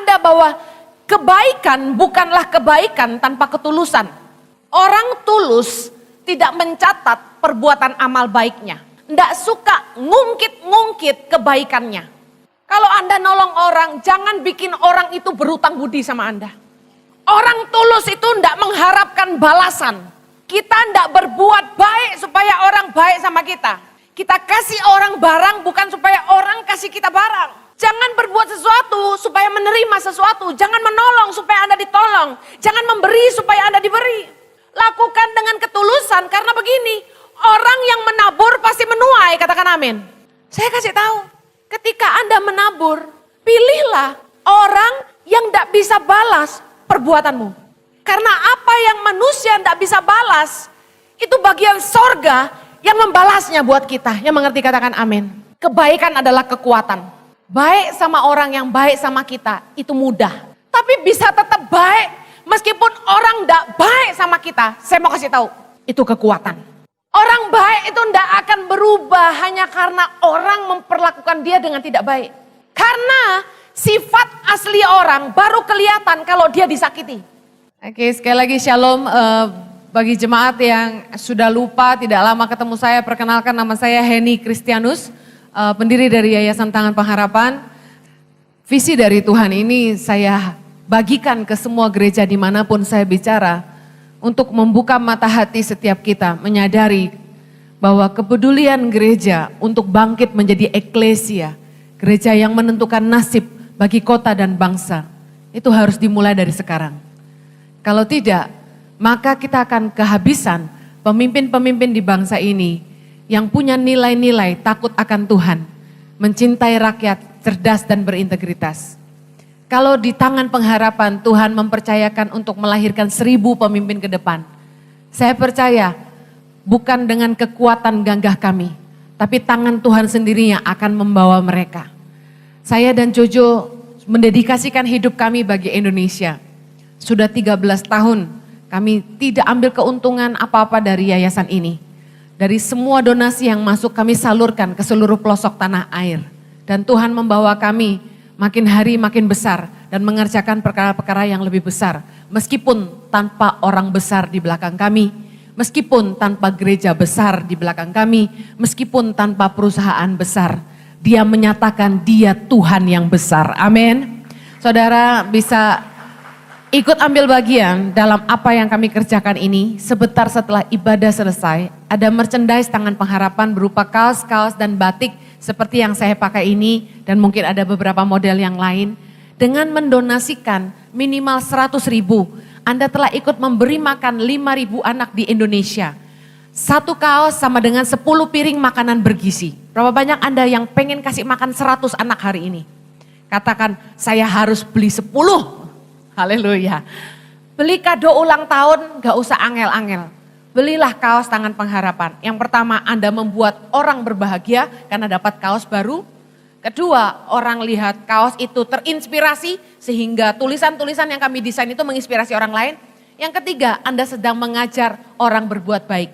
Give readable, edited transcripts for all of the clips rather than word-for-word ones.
Anda bahwa kebaikan bukanlah kebaikan tanpa ketulusan. Orang tulus tidak mencatat perbuatan amal baiknya. Tidak suka ngungkit-ngungkit kebaikannya. Kalau Anda nolong orang, jangan bikin orang itu berutang budi sama Anda. Orang tulus itu tidak mengharapkan balasan. Kita tidak berbuat baik supaya orang baik sama kita. Kita kasih orang barang bukan supaya orang kasih kita barang. Jangan berbuat sesuatu supaya menerima sesuatu. Jangan menolong supaya Anda ditolong. Jangan memberi supaya Anda diberi. Lakukan dengan ketulusan karena begini. Orang yang menabur pasti menuai, katakan amin. Saya kasih tahu, ketika Anda menabur, pilihlah orang yang tidak bisa balas perbuatanmu. Karena apa yang manusia tidak bisa balas, itu bagian sorga yang membalasnya buat kita. Yang mengerti katakan amin. Kebaikan adalah kekuatan. Baik sama orang yang baik sama kita, itu mudah. Tapi bisa tetap baik, meskipun orang tidak baik sama kita. Saya mau kasih tahu, itu kekuatan. Orang baik itu tidak akan berubah hanya karena orang memperlakukan dia dengan tidak baik. Karena sifat asli orang baru kelihatan kalau dia disakiti. Oke, sekali lagi shalom bagi jemaat yang sudah lupa tidak lama ketemu saya. Perkenalkan, nama saya Henny Kristianus, pendiri dari Yayasan Tangan Pengharapan. Visi dari Tuhan ini saya bagikan ke semua gereja dimanapun saya bicara. Untuk membuka mata hati setiap kita menyadari bahwa kepedulian gereja untuk bangkit menjadi eklesia, gereja yang menentukan nasib bagi kota dan bangsa, itu harus dimulai dari sekarang. Kalau tidak, maka kita akan kehabisan pemimpin-pemimpin di bangsa ini yang punya nilai-nilai takut akan Tuhan, mencintai rakyat, cerdas dan berintegritas. Kalau di Tangan Pengharapan Tuhan mempercayakan untuk melahirkan 1000 pemimpin ke depan. Saya percaya bukan dengan kekuatan gagah kami, tapi tangan Tuhan sendiri yang akan membawa mereka. Saya dan Jojo mendedikasikan hidup kami bagi Indonesia. Sudah 13 tahun kami tidak ambil keuntungan apa-apa dari yayasan ini. Dari semua donasi yang masuk kami salurkan ke seluruh pelosok tanah air. Dan Tuhan membawa kami makin hari makin besar dan mengerjakan perkara-perkara yang lebih besar. Meskipun tanpa orang besar di belakang kami, meskipun tanpa gereja besar di belakang kami, meskipun tanpa perusahaan besar, Dia menyatakan Dia Tuhan yang besar. Amin. Saudara bisa ikut ambil bagian dalam apa yang kami kerjakan ini. Sebentar setelah ibadah selesai, ada merchandise Tangan Pengharapan berupa kaos-kaos dan batik seperti yang saya pakai ini, dan mungkin ada beberapa model yang lain. Dengan mendonasikan minimal 100.000, Anda telah ikut memberi makan 5.000 anak di Indonesia. Satu kaos sama dengan 10 piring makanan bergizi. Berapa banyak Anda yang pengen kasih makan 100 anak hari ini? Katakan, saya harus beli 10. Haleluya. Beli kado ulang tahun, gak usah angel-angel. Belilah kaos Tangan Pengharapan. Yang pertama, Anda membuat orang berbahagia karena dapat kaos baru. Kedua, orang lihat kaos itu terinspirasi sehingga tulisan-tulisan yang kami desain itu menginspirasi orang lain. Yang ketiga, Anda sedang mengajar orang berbuat baik.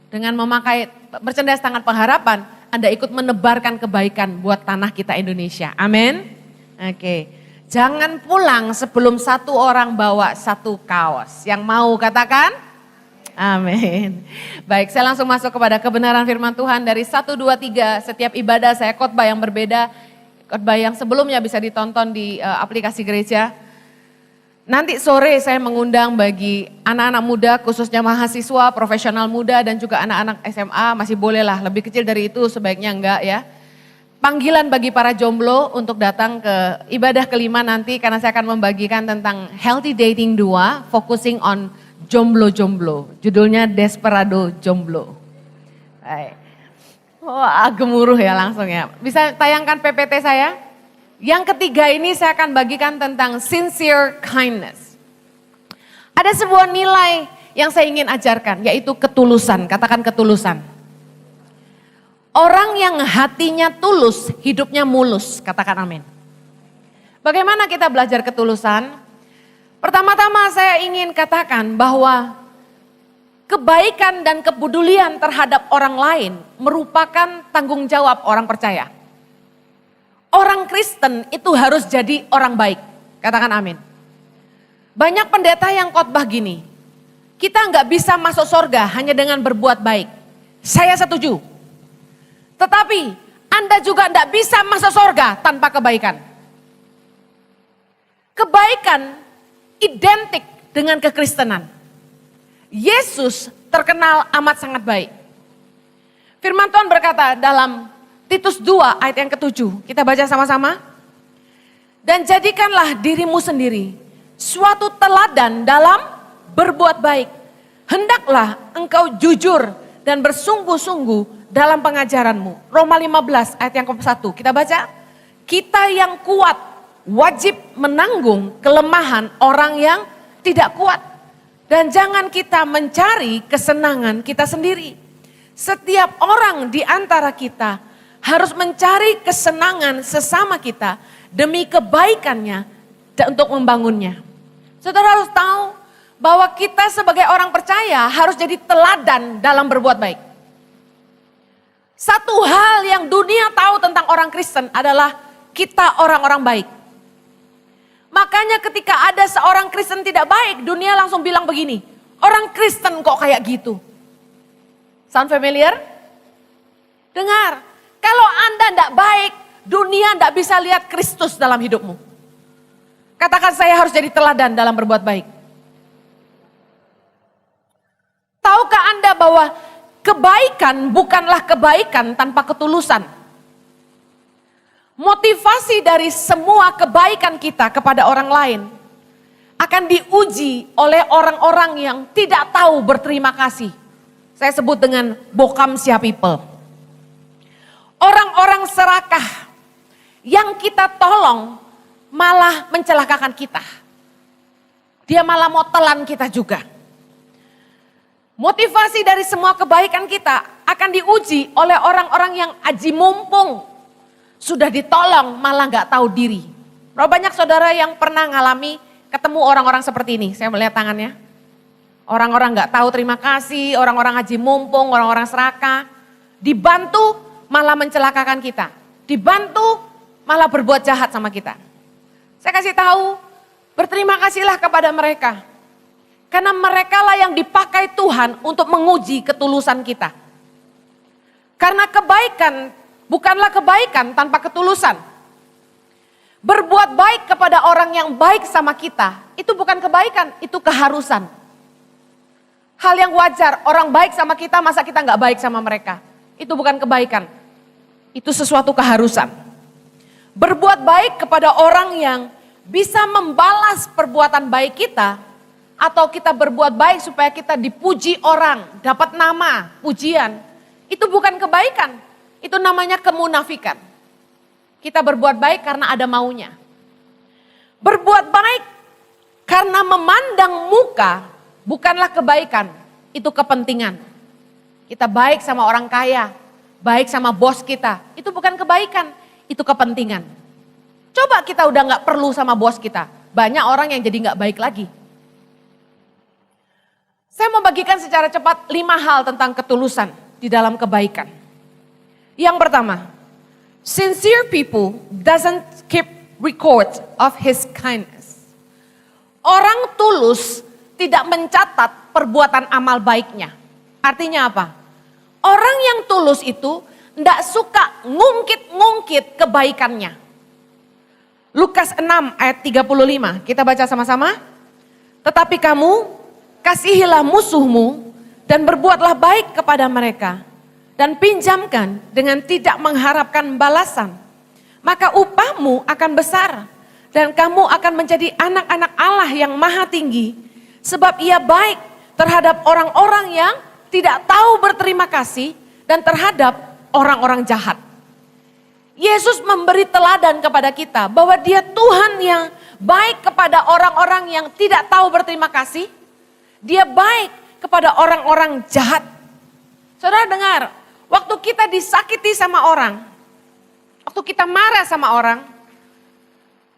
Dengan memakai merchandise Tangan Pengharapan, Anda ikut menebarkan kebaikan buat tanah kita Indonesia. Amin. Oke. Jangan pulang sebelum satu orang bawa satu kaos. Yang mau katakan? Amin. Baik, saya langsung masuk kepada kebenaran firman Tuhan dari 1, 2, 3. Setiap ibadah saya khotbah yang berbeda. Khotbah yang sebelumnya bisa ditonton di aplikasi gereja. Nanti sore saya mengundang bagi anak-anak muda, khususnya mahasiswa, profesional muda dan juga anak-anak SMA. Masih bolehlah, lebih kecil dari itu sebaiknya enggak ya. Panggilan bagi para jomblo untuk datang ke ibadah kelima nanti, karena saya akan membagikan tentang Healthy Dating 2, focusing on jomblo-jomblo, judulnya Desperado Jomblo. Baik. Wah, gemuruh ya langsung ya. Bisa tayangkan PPT saya? Yang ketiga ini saya akan bagikan tentang sincere kindness. Ada sebuah nilai yang saya ingin ajarkan, yaitu ketulusan. Katakan ketulusan. Orang yang hatinya tulus, hidupnya mulus. Katakan amin. Bagaimana kita belajar ketulusan? Pertama-tama saya ingin katakan bahwa kebaikan dan kepedulian terhadap orang lain merupakan tanggung jawab orang percaya. Orang Kristen itu harus jadi orang baik. Katakan amin. Banyak pendeta yang khotbah gini, kita nggak bisa masuk surga hanya dengan berbuat baik. Saya setuju. Tetapi Anda juga nggak bisa masuk surga tanpa kebaikan. Kebaikan identik dengan kekristenan. Yesus terkenal amat sangat baik. Firman Tuhan berkata dalam Titus 2 ayat yang ke-7. Kita baca sama-sama. Dan jadikanlah dirimu sendiri suatu teladan dalam berbuat baik. Hendaklah engkau jujur dan bersungguh-sungguh dalam pengajaranmu. Roma 15 ayat yang ke-1. Kita baca. Kita yang kuat wajib menanggung kelemahan orang yang tidak kuat. Dan jangan kita mencari kesenangan kita sendiri. Setiap orang di antara kita harus mencari kesenangan sesama kita demi kebaikannya dan untuk membangunnya. Saudara harus tahu bahwa kita sebagai orang percaya harus jadi teladan dalam berbuat baik. Satu hal yang dunia tahu tentang orang Kristen adalah kita orang-orang baik. Makanya ketika ada seorang Kristen tidak baik, dunia langsung bilang begini, orang Kristen kok kayak gitu. Sound familiar? Dengar, kalau Anda tidak baik, dunia tidak bisa lihat Kristus dalam hidupmu. Katakan saya harus jadi teladan dalam berbuat baik. Tahukah Anda bahwa kebaikan bukanlah kebaikan tanpa ketulusan? Motivasi dari semua kebaikan kita kepada orang lain akan diuji oleh orang-orang yang tidak tahu berterima kasih. Saya sebut dengan Bokamsia people. Orang-orang serakah yang kita tolong malah mencelakakan kita. Dia malah mau telan kita juga. Motivasi dari semua kebaikan kita akan diuji oleh orang-orang yang aji mumpung. Sudah ditolong malah gak tahu diri. Berapa banyak saudara yang pernah ngalami ketemu orang-orang seperti ini? Saya melihat tangannya. Orang-orang gak tahu terima kasih, orang-orang haji mumpung, orang-orang serakah. Dibantu malah mencelakakan kita. Dibantu malah berbuat jahat sama kita. Saya kasih tahu, berterima kasihlah kepada mereka. Karena mereka lah yang dipakai Tuhan untuk menguji ketulusan kita. Karena kebaikan bukanlah kebaikan tanpa ketulusan. Berbuat baik kepada orang yang baik sama kita, itu bukan kebaikan, itu keharusan. Hal yang wajar, orang baik sama kita, masa kita gak baik sama mereka. Itu bukan kebaikan, itu sesuatu keharusan. Berbuat baik kepada orang yang bisa membalas perbuatan baik kita, atau kita berbuat baik supaya kita dipuji orang, dapat nama, pujian, itu bukan kebaikan. Itu namanya kemunafikan. Kita berbuat baik karena ada maunya. Berbuat baik karena memandang muka bukanlah kebaikan, itu kepentingan. Kita baik sama orang kaya, baik sama bos kita, itu bukan kebaikan, itu kepentingan. Coba kita udah gak perlu sama bos kita, banyak orang yang jadi gak baik lagi. Saya mau bagikan secara cepat 5 hal tentang ketulusan di dalam kebaikan. Yang pertama, sincere people doesn't keep record of his kindness. Orang tulus tidak mencatat perbuatan amal baiknya. Artinya apa? Orang yang tulus itu tidak suka ngungkit-ngungkit kebaikannya. Lukas 6 ayat 35, kita baca sama-sama. Tetapi kamu kasihilah musuhmu dan berbuatlah baik kepada mereka. Dan pinjamkan dengan tidak mengharapkan balasan. Maka upahmu akan besar. Dan kamu akan menjadi anak-anak Allah yang maha tinggi. Sebab ia baik terhadap orang-orang yang tidak tahu berterima kasih. Dan terhadap orang-orang jahat. Yesus memberi teladan kepada kita bahwa dia Tuhan yang baik kepada orang-orang yang tidak tahu berterima kasih. Dia baik kepada orang-orang jahat. Saudara dengar. Waktu kita disakiti sama orang, waktu kita marah sama orang,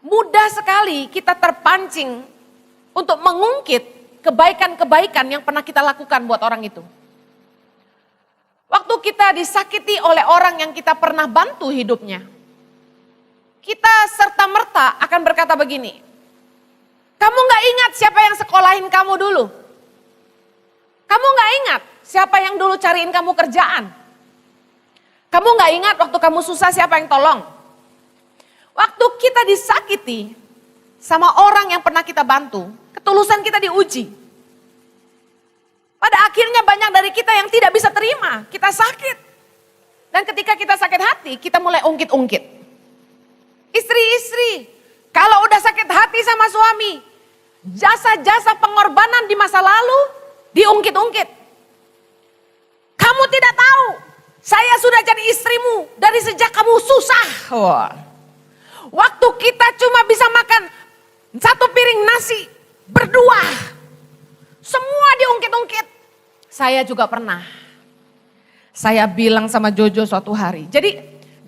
mudah sekali kita terpancing untuk mengungkit kebaikan-kebaikan yang pernah kita lakukan buat orang itu. Waktu kita disakiti oleh orang yang kita pernah bantu hidupnya, kita serta-merta akan berkata begini, Kamu gak ingat siapa yang sekolahin kamu dulu? Kamu gak ingat siapa yang dulu cariin kamu kerjaan? Kamu gak ingat waktu kamu susah siapa yang tolong? Waktu kita disakiti sama orang yang pernah kita bantu, ketulusan kita diuji. Pada akhirnya banyak dari kita yang tidak bisa terima, kita sakit. Dan ketika kita sakit hati, kita mulai ungkit-ungkit. Istri-istri, kalau udah sakit hati sama suami, jasa-jasa pengorbanan di masa lalu diungkit-ungkit. Kamu tidak tahu, saya sudah jadi istrimu dari sejak kamu susah. Waktu kita cuma bisa makan satu piring nasi berdua, semua diungkit-ungkit. Saya juga pernah. Saya bilang sama Jojo suatu hari. Jadi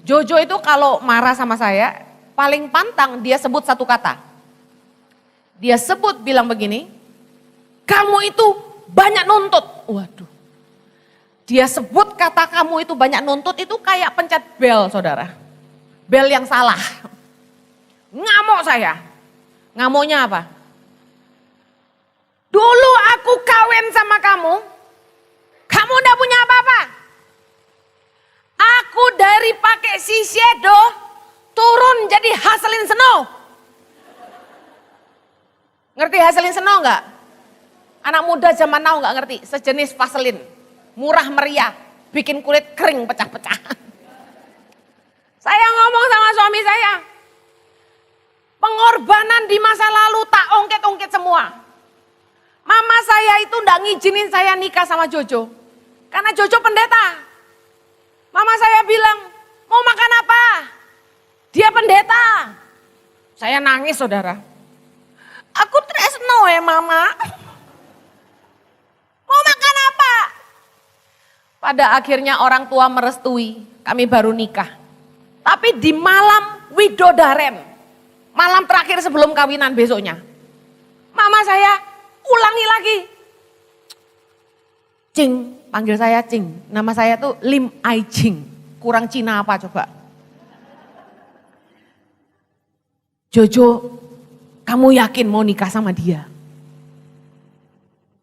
Jojo itu kalau marah sama saya, paling pantang dia sebut satu kata. Dia sebut bilang begini, kamu itu banyak nuntut. Waduh. Dia sebut kata kamu itu banyak nuntut itu kayak pencet bel, saudara. Bel yang salah. Ngamuk saya. Ngamuknya apa? Dulu aku kawin sama kamu, kamu udah punya apa-apa. Aku dari pakai shiseido turun jadi Haselin Snow. Ngerti Haselin Snow enggak? Anak muda zaman now enggak ngerti, sejenis Vaseline. Murah meriah, bikin kulit kering pecah-pecah. Saya ngomong sama suami saya, pengorbanan di masa lalu tak ungkit-ungkit semua. Mama saya itu enggak ngizinin saya nikah sama Jojo. Karena Jojo pendeta. Mama saya bilang, mau makan apa? Dia pendeta. Saya nangis, saudara. Aku tresno ya mama. Mau makan apa? Pada akhirnya orang tua merestui, kami baru nikah. Tapi di malam widodaren, malam terakhir sebelum kawinan besoknya, mama saya ulangi lagi. Cing, panggil saya Cing. Nama saya tuh Lim Ai Ching. Kurang Cina apa coba? Jojo, kamu yakin mau nikah sama dia?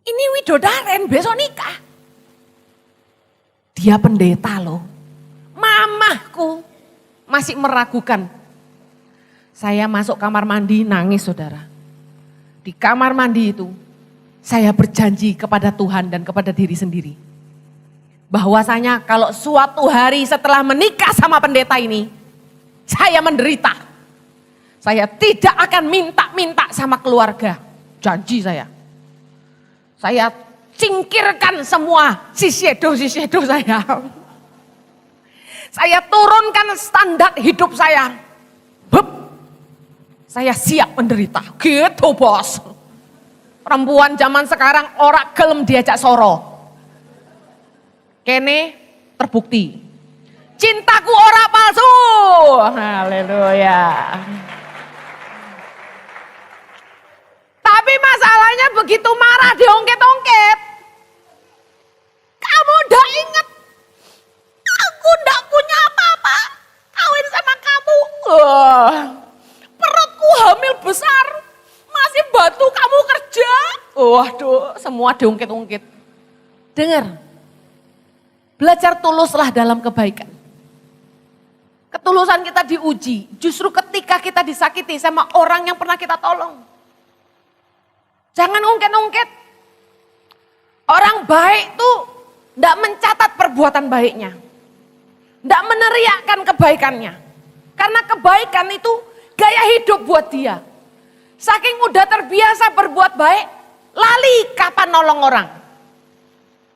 Ini widodaren, besok nikah. Dia pendeta loh. Mamahku masih meragukan. Saya masuk kamar mandi nangis, saudara. Di kamar mandi itu saya berjanji kepada Tuhan dan kepada diri sendiri. Bahwasanya kalau suatu hari setelah menikah sama pendeta ini, saya menderita. Saya tidak akan minta-minta sama keluarga. Janji saya. Saya singkirkan semua sisyedo saya. Saya turunkan standar hidup saya. Hup. Saya siap menderita. Gitu bos. Perempuan zaman sekarang ora gelem diajak soro. Kene terbukti. Cintaku ora palsu. Haleluya. Tapi masalahnya begitu marah diongket-ongket. Kamu udah inget. Aku udah punya apa-apa. Kawin sama kamu. Perutku hamil besar. Masih bantu kamu kerja. Waduh, semua diungkit-ungkit. Dengar. Belajar tuluslah dalam kebaikan. Ketulusan kita diuji. Justru ketika kita disakiti sama orang yang pernah kita tolong. Jangan ungkit-ungkit. Orang baik tuh tidak mencatat perbuatan baiknya. Tidak meneriakkan kebaikannya. Karena kebaikan itu gaya hidup buat dia. Saking udah terbiasa berbuat baik, lali kapan nolong orang.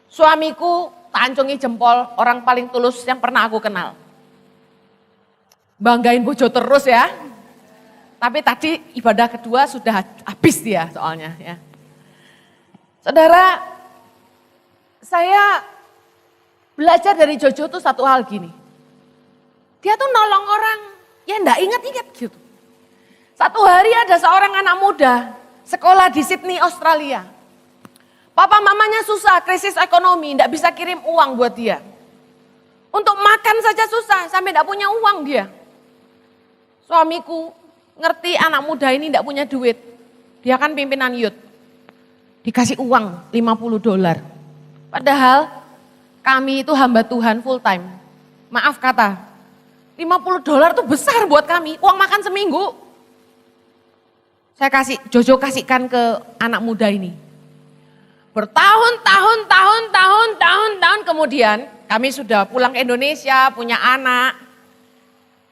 Suamiku tancungi jempol, orang paling tulus yang pernah aku kenal. Banggain bojo terus ya. Tapi tadi ibadah kedua sudah habis dia soalnya ya. Saudara, saya belajar dari Jojo tuh satu hal gini. Dia tuh nolong orang ya enggak ingat-ingat gitu. Satu hari ada seorang anak muda sekolah di Sydney, Australia. Papa mamanya susah, krisis ekonomi, enggak bisa kirim uang buat dia. Untuk makan saja susah, sampai enggak punya uang dia. Suamiku ngerti anak muda ini enggak punya duit. Dia kan pimpinan youth. Dikasih uang $50. Padahal kami itu hamba Tuhan full time. Maaf kata, $50 itu besar buat kami, uang makan seminggu. Saya Jojo kasihkan ke anak muda ini. Bertahun-tahun kemudian kami sudah pulang ke Indonesia, punya anak.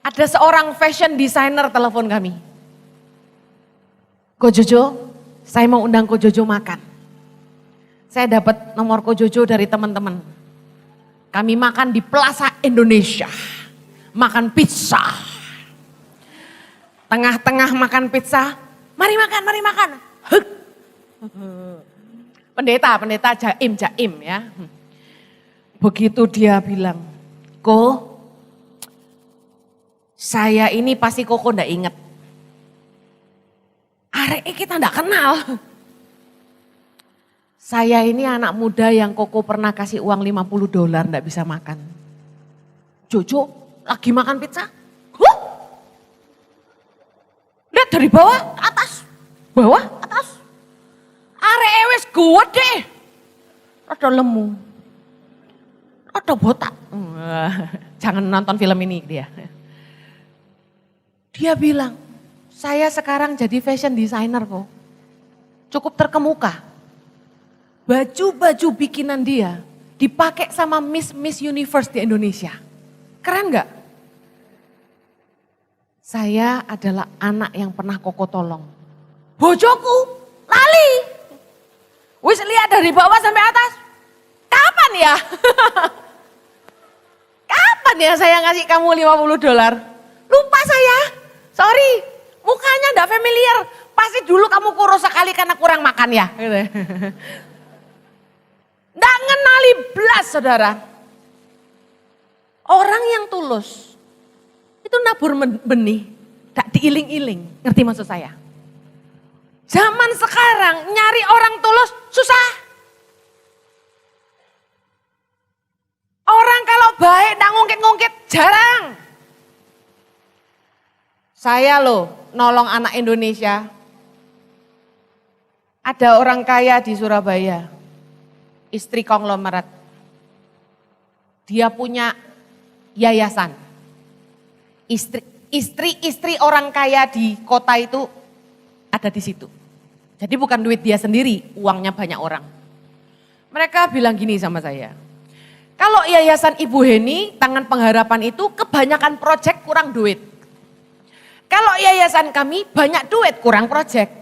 Ada seorang fashion designer telepon kami. Ko Jojo, saya mau undang Ko Jojo makan. Saya dapat nomor Ko Jojo dari teman-teman. Kami makan di Plaza Indonesia. Makan pizza. Tengah-tengah makan pizza, mari makan. Huk. Pendeta jaim ya. Begitu dia bilang, Ko, saya ini pasti Koko ndak inget. Arek kita ndak kenal. Saya ini anak muda yang Koko pernah kasih uang $50 ndak bisa makan. Jojo lagi makan pizza. Huh? Lihat dari bawah ke atas. Bawah atas. Arek wis gede. Rada lemu. Rada botak. Jangan nonton film ini dia. Dia bilang, saya sekarang jadi fashion designer kok. Cukup terkemuka. Baju-baju bikinan dia dipakai sama Miss Universe di Indonesia. Keren gak? Saya adalah anak yang pernah Koko tolong. Bojoku lali. Wis lihat dari bawah sampai atas. Kapan ya? Kapan ya saya ngasih kamu $50? Lupa saya. Sorry, mukanya enggak familiar. Pasti dulu kamu kurus sekali karena kurang makan ya. Enggak ngenali belas saudara. Orang yang tulus itu nabur benih, enggak diiling-iling. Ngerti maksud saya? Zaman sekarang nyari orang tulus susah. Orang kalau baik enggak ngungkit-ngungkit jarang. Saya loh nolong anak Indonesia. Ada orang kaya di Surabaya, istri konglomerat. Dia punya yayasan. Istri orang kaya di kota itu ada di situ. Jadi bukan duit dia sendiri, uangnya banyak orang. Mereka bilang gini sama saya. Kalau yayasan Ibu Heni, Tangan Pengharapan itu kebanyakan proyek kurang duit. Kalau yayasan kami banyak duit kurang proyek.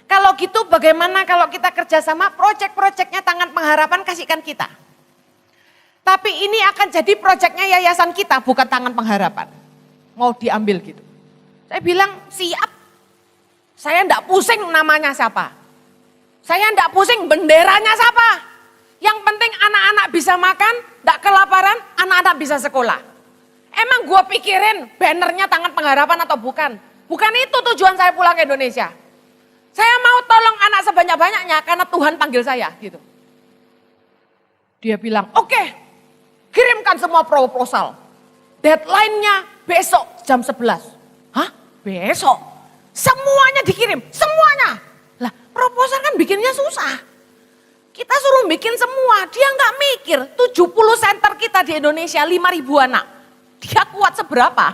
Kalau gitu bagaimana kalau kita kerjasama proyek-proyeknya Tangan Pengharapan kasihkan kita. Tapi ini akan jadi proyeknya yayasan kita bukan Tangan Pengharapan. Mau diambil gitu. Saya bilang siap. Saya enggak pusing namanya siapa. Saya enggak pusing benderanya siapa. Yang penting anak-anak bisa makan, enggak kelaparan, anak-anak bisa sekolah. Emang gue pikirin bannernya Tangan Pengharapan atau bukan? Bukan itu tujuan saya pulang ke Indonesia. Saya mau tolong anak sebanyak-banyaknya karena Tuhan panggil saya gitu. Dia bilang, oke, kirimkan semua proposal. Deadline-nya besok jam 11. Hah? Besok? Semuanya dikirim, semuanya. Lah proposal kan bikinnya susah. Kita suruh bikin semua, dia nggak mikir 70 center kita di Indonesia 5.000 anak. Dia kuat seberapa?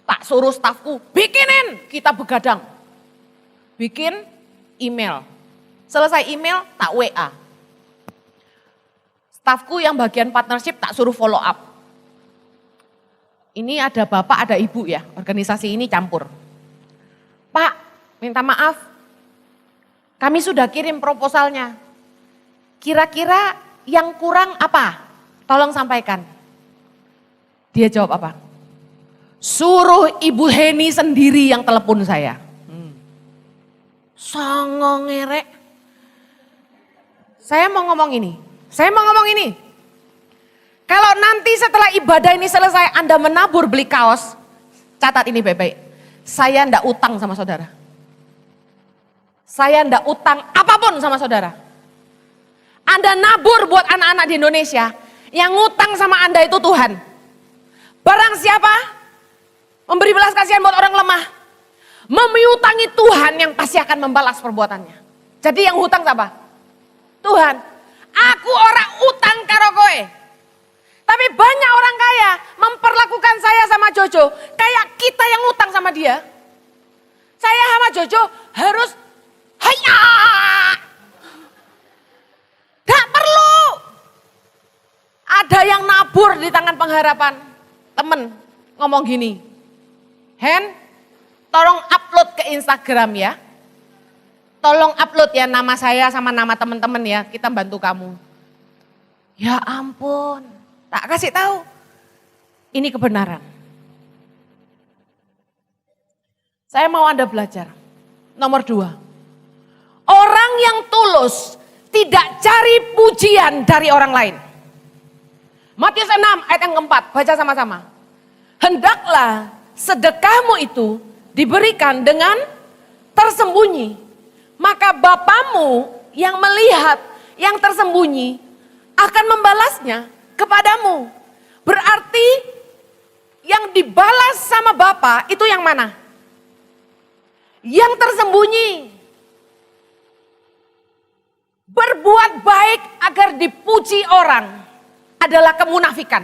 Tak suruh stafku, bikinin, kita begadang. Bikin email. Selesai email, tak WA. Stafku yang bagian partnership tak suruh follow up. Ini ada bapak, ada ibu ya, organisasi ini campur. Pak, minta maaf, kami sudah kirim proposalnya. Kira-kira yang kurang apa? Tolong sampaikan. Dia jawab apa? Suruh Ibu Heni sendiri yang telepon saya. Songong ngerek. Saya mau ngomong ini. Kalau nanti setelah ibadah ini selesai Anda menabur beli kaos, catat ini baik-baik. Saya ndak utang sama saudara. Saya ndak utang apapun sama saudara. Anda nabur buat anak-anak di Indonesia, yang ngutang sama Anda itu Tuhan. Barang siapa memberi belas kasihan buat orang lemah, Memiutangi Tuhan yang pasti akan membalas perbuatannya. Jadi yang hutang siapa? Tuhan. Aku orang utang karo kowe. Tapi banyak orang kaya memperlakukan saya sama Jojo kayak kita yang utang sama dia. Saya sama Jojo harus haya. Gak perlu. Ada yang nabur di tangan pengharapan. Temen ngomong gini. Hen, tolong upload ke Instagram ya. Tolong upload ya nama saya sama nama teman-teman ya. Kita bantu kamu. Ya ampun. Tak kasih tahu. Ini kebenaran. Saya mau Anda belajar. Nomor 2. Orang yang tulus tidak cari pujian dari orang lain. Matius 6 ayat yang keempat. Baca sama-sama. Hendaklah sedekahmu itu diberikan dengan tersembunyi. Maka Bapamu yang melihat yang tersembunyi akan membalasnya kepadamu. Berarti yang dibalas sama Bapa itu yang mana? Yang tersembunyi. Berbuat baik agar dipuji orang adalah kemunafikan.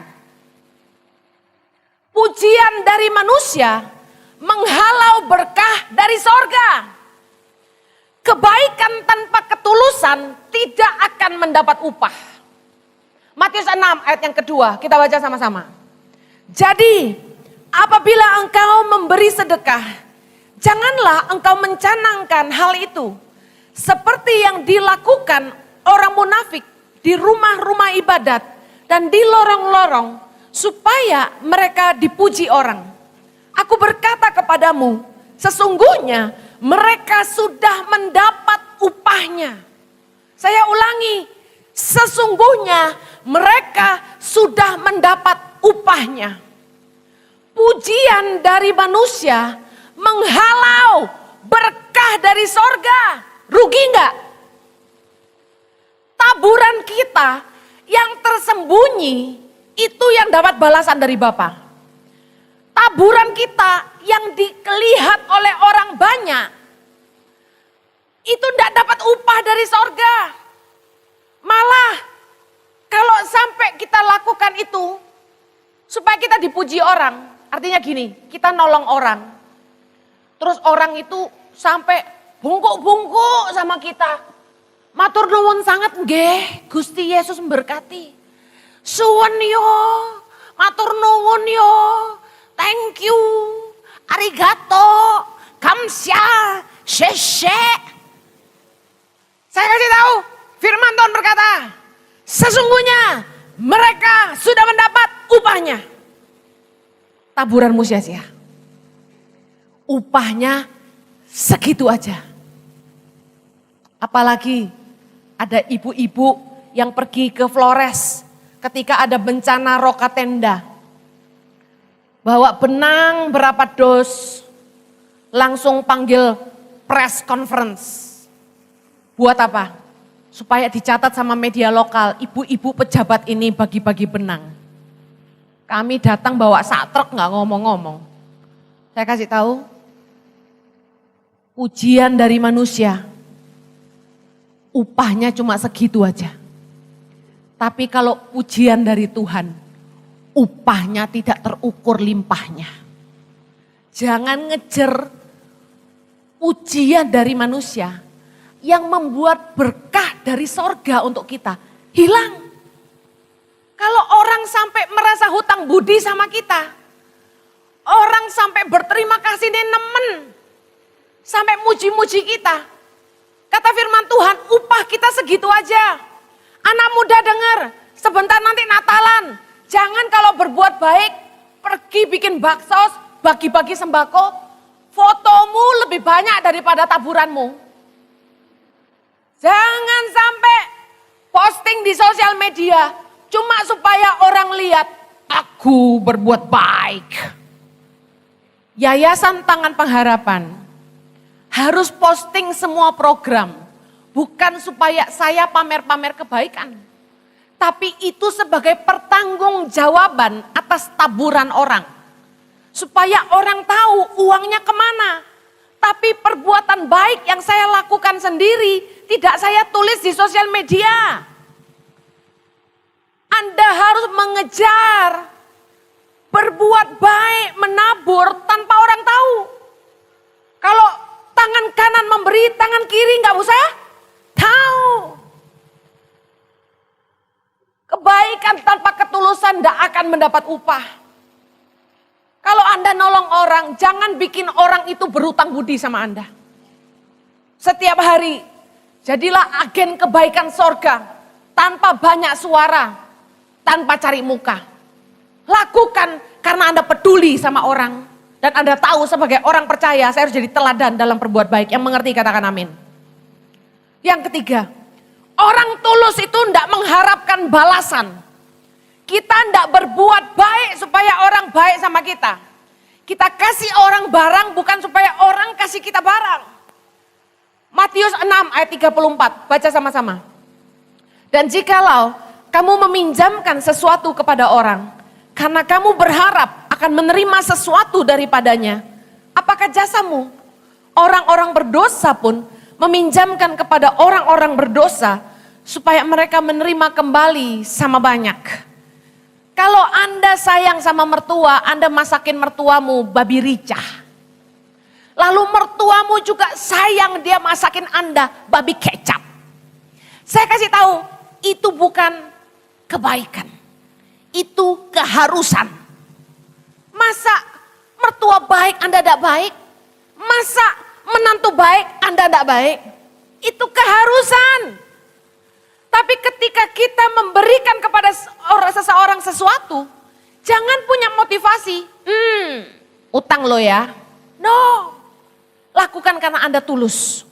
Pujian dari manusia menghalau berkah dari sorga. Kebaikan tanpa ketulusan tidak akan mendapat upah. Matius 6 ayat yang kedua, kita baca sama-sama. Jadi, apabila engkau memberi sedekah, janganlah engkau mencanangkan hal itu. Seperti yang dilakukan orang munafik di rumah-rumah ibadat dan di lorong-lorong, supaya mereka dipuji orang. Aku berkata kepadamu, sesungguhnya mereka sudah mendapat upahnya. Saya ulangi, sesungguhnya mereka sudah mendapat upahnya. Pujian dari manusia menghalau berkah dari sorga. Rugi enggak? Taburan kita yang tersembunyi itu yang dapat balasan dari Bapa. Taburan kita yang dilihat oleh orang banyak itu tidak dapat upah dari sorga. Malah kalau sampai kita lakukan itu supaya kita dipuji orang, artinya gini, kita nolong orang. Terus orang itu sampai bungkuk-bungkuk sama kita. Matur nuwun sangat nggih, Gusti Yesus memberkati. Suwun yo, matur nuwun yo. Thank you, arigato, kamsya, sheshe. Saya kasih tahu, firman Tuhan berkata, sesungguhnya mereka sudah mendapat upahnya. Taburanmu sia-sia. Upahnya segitu aja. Apalagi ada ibu-ibu yang pergi ke Flores ketika ada bencana roka tenda. Bawa benang berapa dos, langsung panggil press conference. Buat apa? Supaya dicatat sama media lokal, ibu-ibu pejabat ini bagi-bagi benang. Kami datang bawa sak truk gak ngomong-ngomong. Saya kasih tahu, pujian dari manusia, upahnya cuma segitu aja. Tapi kalau pujian dari Tuhan, upahnya tidak terukur limpahnya. Jangan ngejar pujian dari manusia yang membuat berkah dari sorga untuk kita hilang. Kalau orang sampai merasa hutang budi sama kita, orang sampai berterima kasih dan nemen, sampai muji-muji kita. Kata firman Tuhan, upah kita segitu aja. Anak muda dengar, sebentar nanti Natalan. Jangan kalau berbuat baik, pergi bikin bakso, bagi-bagi sembako, fotomu lebih banyak daripada taburanmu. Jangan sampai posting di sosial media, cuma supaya orang lihat, aku berbuat baik. Yayasan Tangan Pengharapan harus posting semua program, bukan supaya saya pamer-pamer kebaikan. Tapi itu sebagai pertanggungjawaban atas taburan orang. Supaya orang tahu uangnya kemana. Tapi perbuatan baik yang saya lakukan sendiri tidak saya tulis di sosial media. Anda harus mengejar berbuat baik, menabur tanpa orang tahu. Kalau tangan kanan memberi, tangan kiri nggak usah tahu. Kebaikan tanpa ketulusan tidak akan mendapat upah. Kalau Anda nolong orang, jangan bikin orang itu berutang budi sama Anda. Setiap hari, jadilah agen kebaikan sorga tanpa banyak suara, tanpa cari muka. Lakukan karena Anda peduli sama orang. Dan Anda tahu sebagai orang percaya, saya harus jadi teladan dalam berbuat baik. Yang mengerti katakan amin. Yang ketiga, orang tulus itu tidak mengharapkan balasan. Kita tidak berbuat baik supaya orang baik sama kita. Kita kasih orang barang bukan supaya orang kasih kita barang. Matius 6 ayat 34, baca sama-sama. Dan jikalau kamu meminjamkan sesuatu kepada orang, karena kamu berharap akan menerima sesuatu daripadanya, apakah jasamu? Orang-orang berdosa pun meminjamkan kepada orang-orang berdosa, supaya mereka menerima kembali sama banyak. Kalau Anda sayang sama mertua, Anda masakin mertuamu babi ricah. Lalu mertuamu juga sayang, dia masakin Anda babi kecap. Saya kasih tahu, itu bukan kebaikan. Itu keharusan. Masa mertua baik Anda tidak baik? Masa menantu baik Anda tidak baik? Itu keharusan. Tapi ketika kita memberikan kepada seseorang sesuatu, jangan punya motivasi. Utang lo ya. No. Lakukan karena Anda tulus.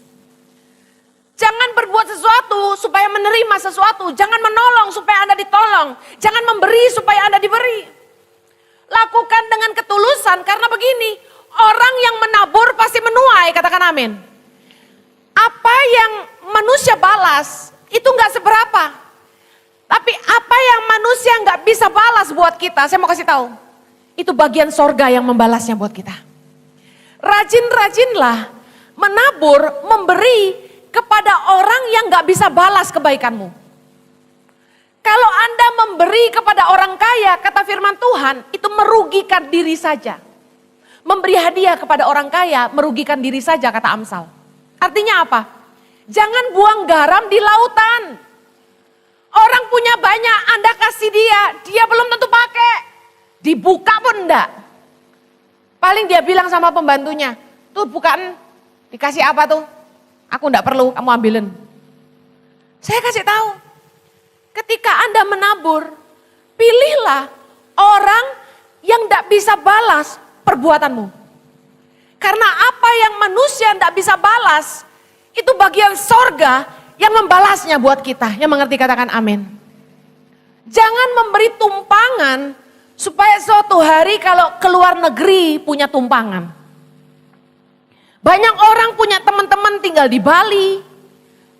Jangan berbuat sesuatu supaya menerima sesuatu. Jangan menolong supaya Anda ditolong. Jangan memberi supaya Anda diberi. Lakukan dengan ketulusan karena begini. Orang yang menabur pasti menuai, katakan amin. Apa yang manusia balas, itu nggak seberapa. Tapi apa yang manusia nggak bisa balas buat kita, saya mau kasih tahu. Itu bagian sorga yang membalasnya buat kita. Rajin-rajinlah menabur, memberi kepada orang yang nggak bisa balas kebaikanmu. Kalau Anda memberi kepada orang kaya, kata firman Tuhan, itu merugikan diri saja. Memberi hadiah kepada orang kaya, merugikan diri saja, kata Amsal. Artinya apa? Jangan buang garam di lautan. Orang punya banyak, Anda kasih dia belum tentu pakai. Dibuka pun enggak. Paling dia bilang sama pembantunya, tuh bukaan, dikasih apa tuh? Aku enggak perlu, kamu ambilin. Saya kasih tahu, ketika Anda menabur, pilihlah orang yang enggak bisa balas perbuatanmu. Karena apa yang manusia enggak bisa balas, itu bagian sorga yang membalasnya buat kita. Yang mengerti katakan amin. Jangan memberi tumpangan supaya suatu hari kalau keluar negeri punya tumpangan. Banyak orang punya teman-teman tinggal di Bali,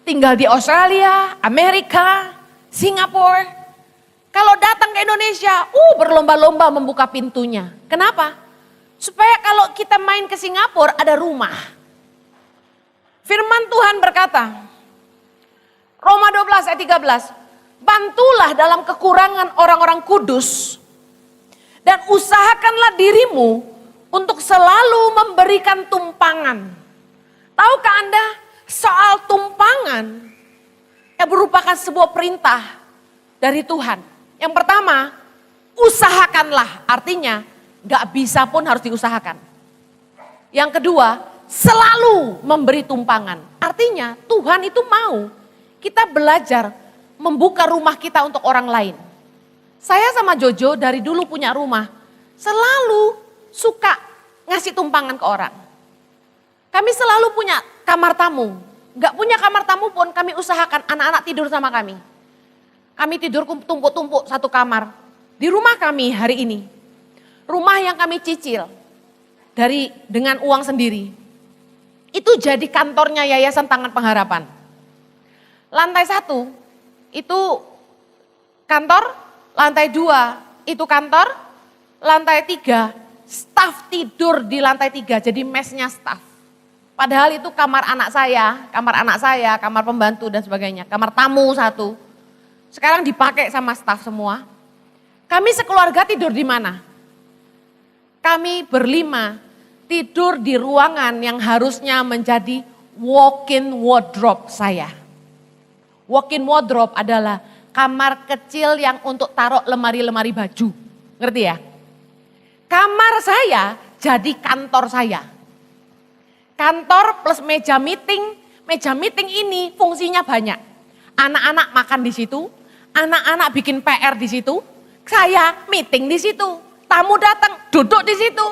tinggal di Australia, Amerika, Singapura. Kalau datang ke Indonesia, berlomba-lomba membuka pintunya. Kenapa? Supaya kalau kita main ke Singapura ada rumah. Firman Tuhan berkata, Roma 12 ayat 13, bantulah dalam kekurangan orang-orang kudus dan usahakanlah dirimu untuk selalu memberikan tumpangan. Tahukah Anda soal tumpangan yang merupakan sebuah perintah dari Tuhan. Yang pertama, usahakanlah, artinya gak bisa pun harus diusahakan. Yang kedua, selalu memberi tumpangan. Artinya Tuhan itu mau kita belajar membuka rumah kita untuk orang lain. Saya sama Jojo dari dulu punya rumah, selalu suka ngasih tumpangan ke orang. Kami selalu punya kamar tamu. Gak punya kamar tamu pun kami usahakan anak-anak tidur sama kami. Kami tidur tumpuk-tumpuk satu kamar. Di rumah kami hari ini, rumah yang kami cicil dengan uang sendiri. Itu jadi kantornya Yayasan Tangan Pengharapan. Lantai 1 itu kantor, lantai 2 itu kantor, lantai 3 staf tidur di lantai 3, jadi mesnya staf. Padahal itu kamar anak saya, kamar pembantu dan sebagainya. Kamar tamu satu. Sekarang dipakai sama staf semua. Kami sekeluarga tidur di mana? Kami berlima tidur di ruangan yang harusnya menjadi walk-in wardrobe saya. Walk-in wardrobe adalah kamar kecil yang untuk taruh lemari-lemari baju. Ngerti ya? Kamar saya jadi kantor saya. Kantor plus meja meeting. Meja meeting ini fungsinya banyak. Anak-anak makan di situ, anak-anak bikin PR di situ, saya meeting di situ. Tamu datang, duduk di situ.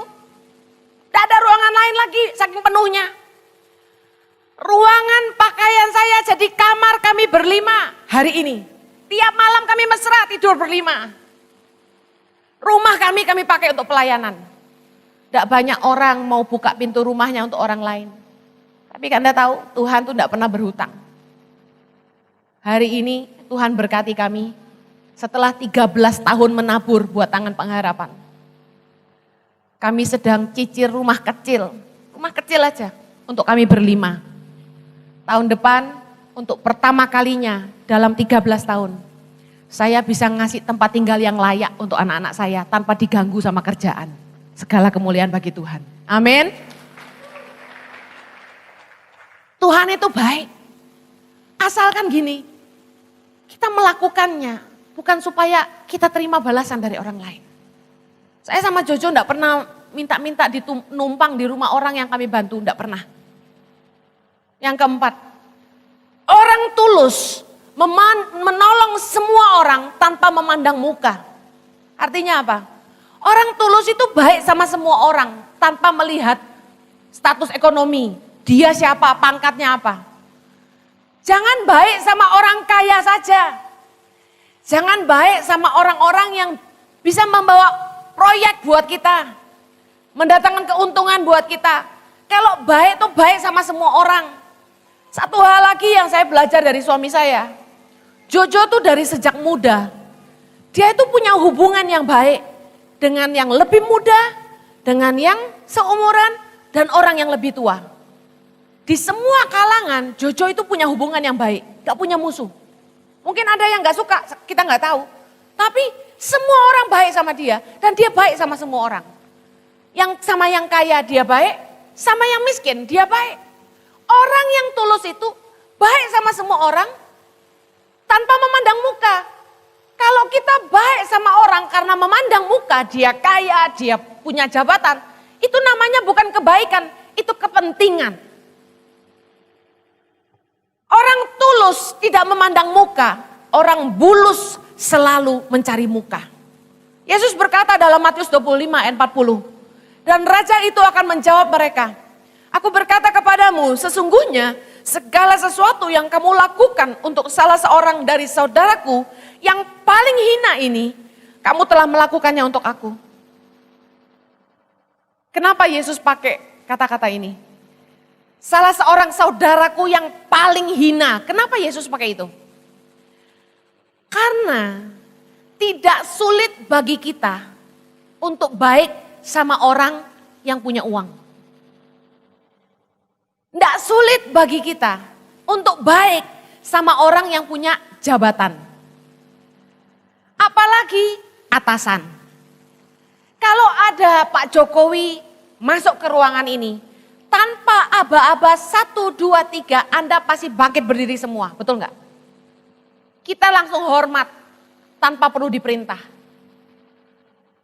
Tidak ada ruangan lain lagi, saking penuhnya. Ruangan pakaian saya jadi kamar kami berlima hari ini. Tiap malam kami mesra tidur berlima. Rumah kami pakai untuk pelayanan. Tidak banyak orang mau buka pintu rumahnya untuk orang lain. Tapi Anda tahu Tuhan tuh tidak pernah berhutang. Hari ini Tuhan berkati kami setelah 13 tahun menabur buat Tangan Pengharapan. Kami sedang cicil rumah kecil aja untuk kami berlima. Tahun depan untuk pertama kalinya dalam 13 tahun saya bisa ngasih tempat tinggal yang layak untuk anak-anak saya tanpa diganggu sama kerjaan. Segala kemuliaan bagi Tuhan. Amin. Tuhan itu baik. Asalkan gini, kita melakukannya bukan supaya kita terima balasan dari orang lain. Saya sama Jojo enggak pernah minta-minta numpang di rumah orang yang kami bantu, enggak pernah. Yang keempat, orang tulus menolong semua orang tanpa memandang muka. Artinya apa? Orang tulus itu baik sama semua orang tanpa melihat status ekonomi. Dia siapa, pangkatnya apa. Jangan baik sama orang kaya saja. Jangan baik sama orang-orang yang bisa membawa proyek buat kita. Mendatangkan keuntungan buat kita. Kalau baik itu baik sama semua orang. Satu hal lagi yang saya belajar dari suami saya. Jojo tuh dari sejak muda. Dia itu punya hubungan yang baik. Dengan yang lebih muda, dengan yang seumuran, dan orang yang lebih tua. Di semua kalangan, Jojo itu punya hubungan yang baik, gak punya musuh. Mungkin ada yang gak suka, kita gak tahu. Tapi semua orang baik sama dia, dan dia baik sama semua orang. Yang sama yang kaya dia baik, sama yang miskin dia baik. Orang yang tulus itu baik sama semua orang, tanpa memandang muka. Kalau kita baik sama orang karena memandang muka, dia kaya, dia punya jabatan, itu namanya bukan kebaikan, itu kepentingan. Orang tulus tidak memandang muka, orang bulus selalu mencari muka. Yesus berkata dalam Matius 25 ayat 40, dan raja itu akan menjawab mereka, aku berkata kepadamu, sesungguhnya segala sesuatu yang kamu lakukan untuk salah seorang dari saudaraku yang paling hina ini, kamu telah melakukannya untuk aku. Kenapa Yesus pakai kata-kata ini? Salah seorang saudaraku yang paling hina. Kenapa Yesus pakai itu? Karena tidak sulit bagi kita untuk baik sama orang yang punya uang. Tidak sulit bagi kita untuk baik sama orang yang punya jabatan. Apalagi atasan. Kalau ada Pak Jokowi masuk ke ruangan ini, tanpa aba-aba 1, 2, 3, Anda pasti bangkit berdiri semua, betul nggak? Kita langsung hormat tanpa perlu diperintah.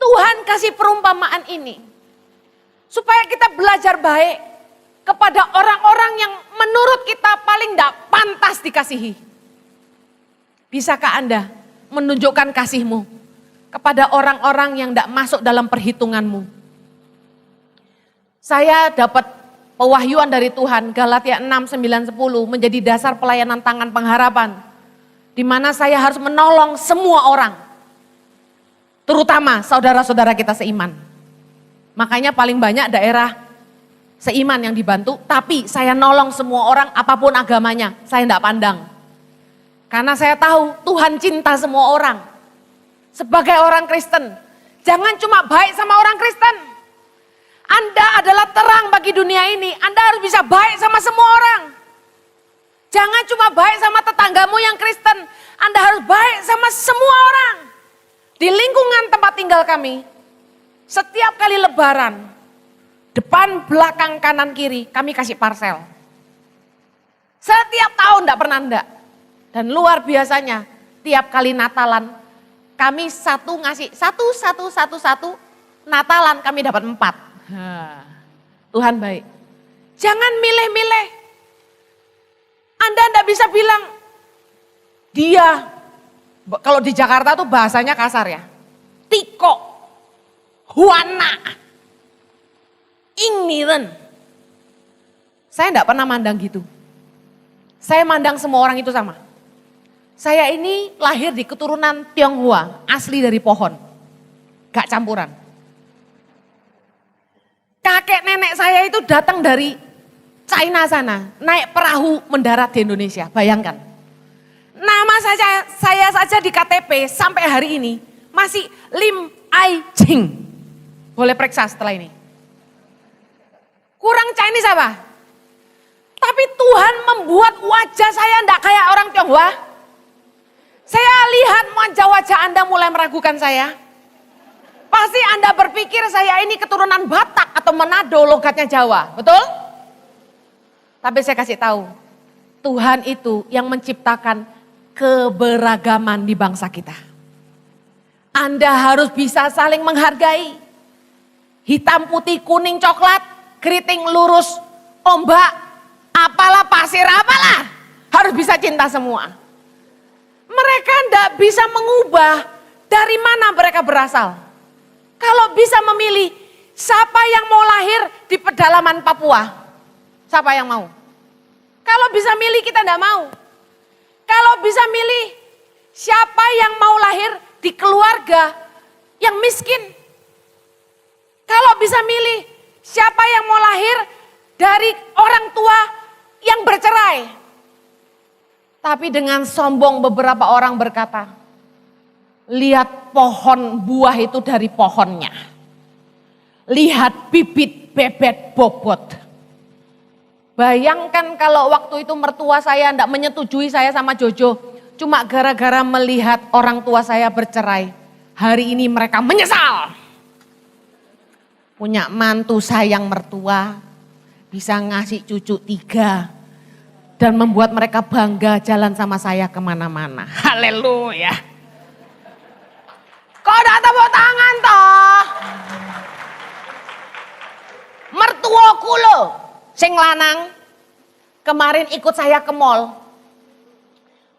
Tuhan kasih perumpamaan ini supaya kita belajar baik kepada orang-orang yang menurut kita paling tidak pantas dikasihi. Bisakah Anda menunjukkan kasihmu kepada orang-orang yang tidak masuk dalam perhitunganmu? Saya dapat pewahyuan dari Tuhan, Galatia 6, 9, 10 menjadi dasar pelayanan Tangan Pengharapan. Di mana saya harus menolong semua orang. Terutama saudara-saudara kita seiman. Makanya paling banyak daerah seiman yang dibantu, tapi saya nolong semua orang apapun agamanya, saya tidak pandang. Karena saya tahu Tuhan cinta semua orang. Sebagai orang Kristen, jangan cuma baik sama orang Kristen. Anda adalah terang bagi dunia ini. Anda harus bisa baik sama semua orang. Jangan cuma baik sama tetanggamu yang Kristen. Anda harus baik sama semua orang. Di lingkungan tempat tinggal kami, setiap kali lebaran, depan, belakang, kanan, kiri, kami kasih parcel. Setiap tahun enggak pernah enggak. Dan luar biasanya, tiap kali Natalan, kami ngasih satu, Natalan kami dapat 4. Tuhan baik. Jangan milih-milih. Anda enggak bisa bilang, dia, kalau di Jakarta tuh bahasanya kasar ya. Tiko, Huana, Ingniren. Saya enggak pernah mandang gitu. Saya mandang semua orang itu sama. Saya ini lahir di keturunan Tionghoa, asli dari pohon. Gak campuran. Kakek nenek saya itu datang dari China sana, naik perahu mendarat di Indonesia, bayangkan. Nama saya saja di KTP sampai hari ini masih Lim Ai Ching. Boleh periksa setelah ini. Kurang Chinese apa? Tapi Tuhan membuat wajah saya enggak kayak orang Tionghoa. Saya lihat wajah-wajah Anda mulai meragukan saya. Pasti Anda berpikir saya ini keturunan Batak atau Manado, logatnya Jawa, betul? Tapi saya kasih tahu, Tuhan itu yang menciptakan keberagaman di bangsa kita. Anda harus bisa saling menghargai. Hitam, putih, kuning, coklat, keriting, lurus, ombak, apalah, pasir, apalah. Harus bisa cinta semua. Mereka tidak bisa mengubah dari mana mereka berasal. Kalau bisa memilih siapa yang mau lahir di pedalaman Papua, siapa yang mau? Kalau bisa milih kita tidak mau. Kalau bisa milih siapa yang mau lahir di keluarga yang miskin. Kalau bisa milih siapa yang mau lahir dari orang tua yang bercerai. Tapi dengan sombong beberapa orang berkata, lihat pohon buah itu dari pohonnya. Lihat bibit bebek bobot. Bayangkan kalau waktu itu mertua saya tidak menyetujui saya sama Jojo. Cuma gara-gara melihat orang tua saya bercerai. Hari ini mereka menyesal. Punya mantu sayang mertua. Bisa ngasih cucu 3. Dan membuat mereka bangga jalan sama saya kemana-mana. Haleluya. Kok udah tepuk tangan toh? Mertuaku lo, sing lanang, kemarin ikut saya ke mall.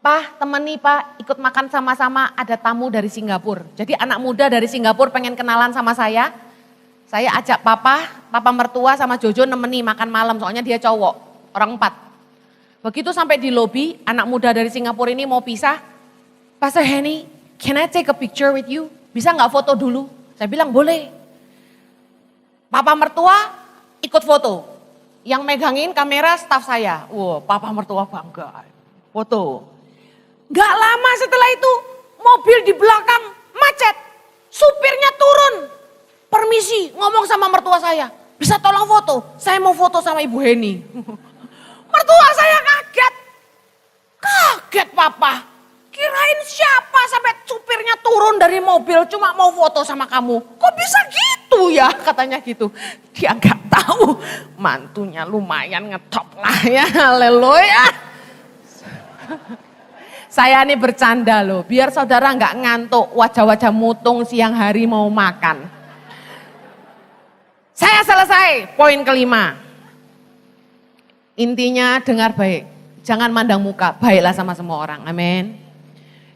Pak, temani Pak, ikut makan sama-sama, ada tamu dari Singapura. Jadi anak muda dari Singapura pengen kenalan sama saya. Saya ajak papa mertua sama Jojo nemeni makan malam, soalnya dia cowok, orang 4. Begitu sampai di lobi, anak muda dari Singapura ini mau pisah. Pastor Henny, can I take a picture with you? Bisa nggak foto dulu? Saya bilang boleh. Papa mertua ikut foto. Yang megangin kamera staf saya. Wow, papa mertua bangga. Foto. Gak lama setelah itu, mobil di belakang macet. Supirnya turun. Permisi, ngomong sama mertua saya. Bisa tolong foto? Saya mau foto sama Ibu Henny. Mertua saya kaget. Kaget papa. Kirain siapa sampai supirnya turun dari mobil cuma mau foto sama kamu. Kok bisa gitu ya katanya gitu. Dia nggak tahu mantunya lumayan ngetop lah ya. Haleluya. Saya ini bercanda loh. Biar saudara nggak ngantuk wajah-wajah mutung siang hari mau makan. Saya selesai poin kelima. Intinya dengar baik, jangan mandang muka, baiklah sama semua orang, amin.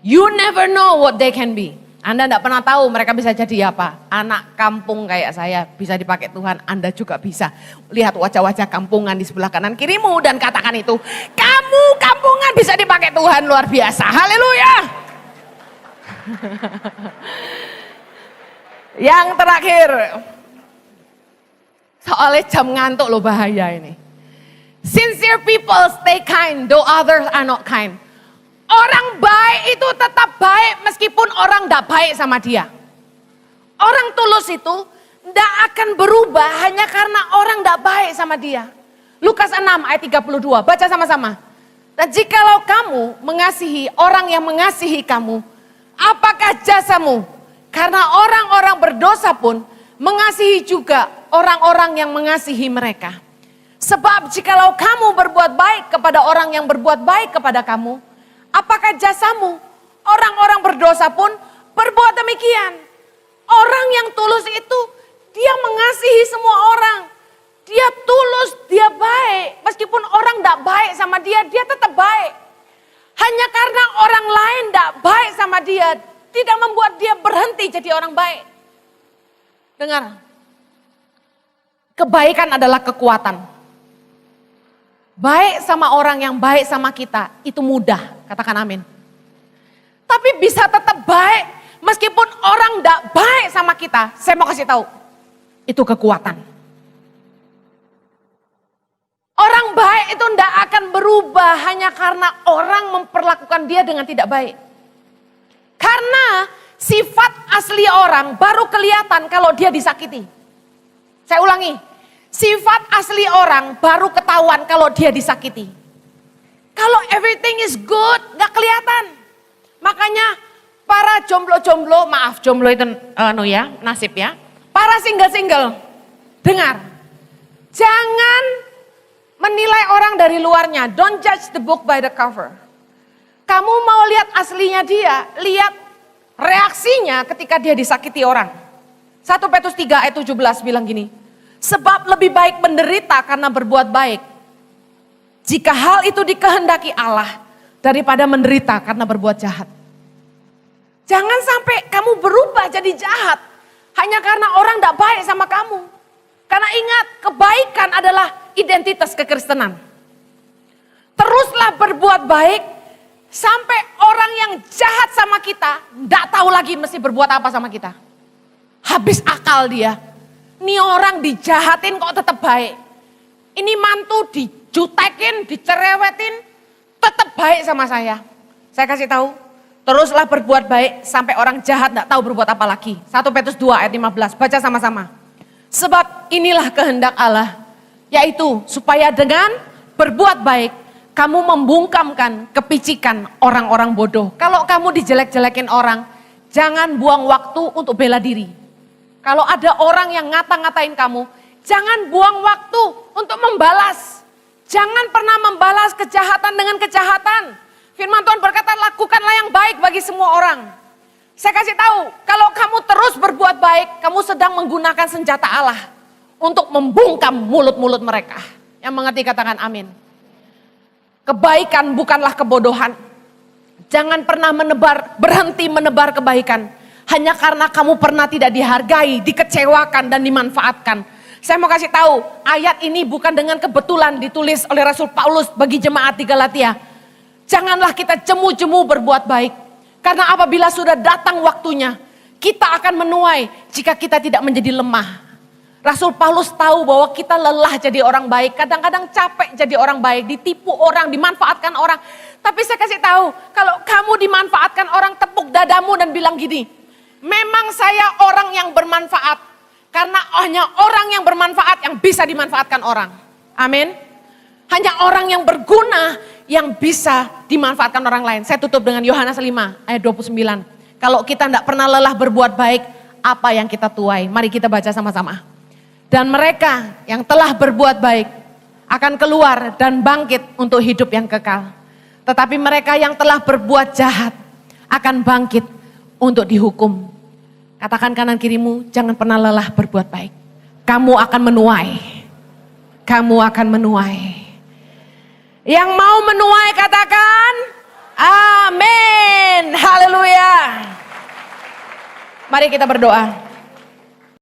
You never know what they can be. Anda tidak pernah tahu mereka bisa jadi apa. Anak kampung kayak saya bisa dipakai Tuhan, Anda juga bisa. Lihat wajah-wajah kampungan di sebelah kanan kirimu dan katakan itu, kamu kampungan bisa dipakai Tuhan luar biasa, haleluya. Yang terakhir, soalnya jam ngantuk loh bahaya ini. Sincere people stay kind, though others are not kind. Orang baik itu tetap baik meskipun orang tidak baik sama dia. Orang tulus itu Tidak akan berubah hanya karena orang tidak baik sama dia. Lukas 6 ayat 32, baca sama-sama. Dan jikalau kamu mengasihi orang yang mengasihi kamu, apakah jasamu? Karena orang-orang berdosa pun mengasihi juga orang-orang yang mengasihi mereka. Sebab jikalau kamu berbuat baik kepada orang yang berbuat baik kepada kamu, apakah jasamu? Orang-orang berdosa pun berbuat demikian. Orang yang tulus itu dia mengasihi semua orang. Dia tulus, dia baik. Meskipun orang tidak baik sama dia, dia tetap baik. Hanya karena orang lain tidak baik sama dia, tidak membuat dia berhenti jadi orang baik. Dengar, kebaikan adalah kekuatan. Baik sama orang yang baik sama kita, itu mudah, katakan amin. Tapi bisa tetap baik, meskipun orang tidak baik sama kita, saya mau kasih tahu, itu kekuatan. Orang baik itu tidak akan berubah hanya karena orang memperlakukan dia dengan tidak baik. Karena sifat asli orang baru kelihatan kalau dia disakiti. Saya ulangi, sifat asli orang baru ketahuan kalau dia disakiti. Kalau everything is good, gak kelihatan. Makanya para jomblo-jomblo, maaf jomblo itu nasib ya. Para single-single, dengar. Jangan menilai orang dari luarnya. Don't judge the book by the cover. Kamu mau lihat aslinya dia, lihat reaksinya ketika dia disakiti orang. 1 Petrus 3 ayat 17 bilang gini. Sebab lebih baik menderita karena berbuat baik, jika hal itu dikehendaki Allah, daripada menderita karena berbuat jahat. Jangan sampai kamu berubah jadi jahat hanya karena orang tidak baik sama kamu. Karena ingat, kebaikan adalah identitas kekristenan. Teruslah berbuat baik sampai orang yang jahat sama kita tidak tahu lagi mesti berbuat apa sama kita. Habis akal dia. Ini orang dijahatin kok tetap baik. Ini mantu dijutekin, dicerewetin, tetap baik sama saya. Saya kasih tahu, teruslah berbuat baik sampai orang jahat tidak tahu berbuat apa lagi. 1 Petrus 2 ayat 15, baca sama-sama. Sebab inilah kehendak Allah, yaitu supaya dengan berbuat baik, kamu membungkamkan kepicikan orang-orang bodoh. Kalau kamu dijelek-jelekin orang, jangan buang waktu untuk bela diri. Kalau ada orang yang ngata-ngatain kamu, jangan buang waktu untuk membalas. Jangan pernah membalas kejahatan dengan kejahatan. Firman Tuhan berkata, lakukanlah yang baik bagi semua orang. Saya kasih tahu, kalau kamu terus berbuat baik, kamu sedang menggunakan senjata Allah untuk membungkam mulut-mulut mereka. Yang mengerti katakan amin. Kebaikan bukanlah kebodohan. Jangan pernah berhenti menebar kebaikan. Hanya karena kamu pernah tidak dihargai, dikecewakan dan dimanfaatkan. Saya mau kasih tahu, ayat ini bukan dengan kebetulan ditulis oleh Rasul Paulus bagi jemaat di Galatia. Janganlah kita jemu-jemu berbuat baik. Karena apabila sudah datang waktunya, kita akan menuai jika kita tidak menjadi lemah. Rasul Paulus tahu bahwa kita lelah jadi orang baik. Kadang-kadang capek jadi orang baik, ditipu orang, dimanfaatkan orang. Tapi saya kasih tahu, kalau kamu dimanfaatkan orang, tepuk dadamu dan bilang gini, memang saya orang yang bermanfaat. Karena hanya orang yang bermanfaat yang bisa dimanfaatkan orang. Amin. Hanya orang yang berguna yang bisa dimanfaatkan orang lain. Saya tutup dengan Yohanes 5 ayat 29. Kalau kita tidak pernah lelah berbuat baik, apa yang kita tuai? Mari kita baca sama-sama. Dan mereka yang telah berbuat baik akan keluar dan bangkit untuk hidup yang kekal. Tetapi mereka yang telah berbuat jahat akan bangkit untuk dihukum. Katakan kanan kirimu, jangan pernah lelah berbuat baik. Kamu akan menuai. Kamu akan menuai. Yang mau menuai katakan, amin. Haleluya. Mari kita berdoa.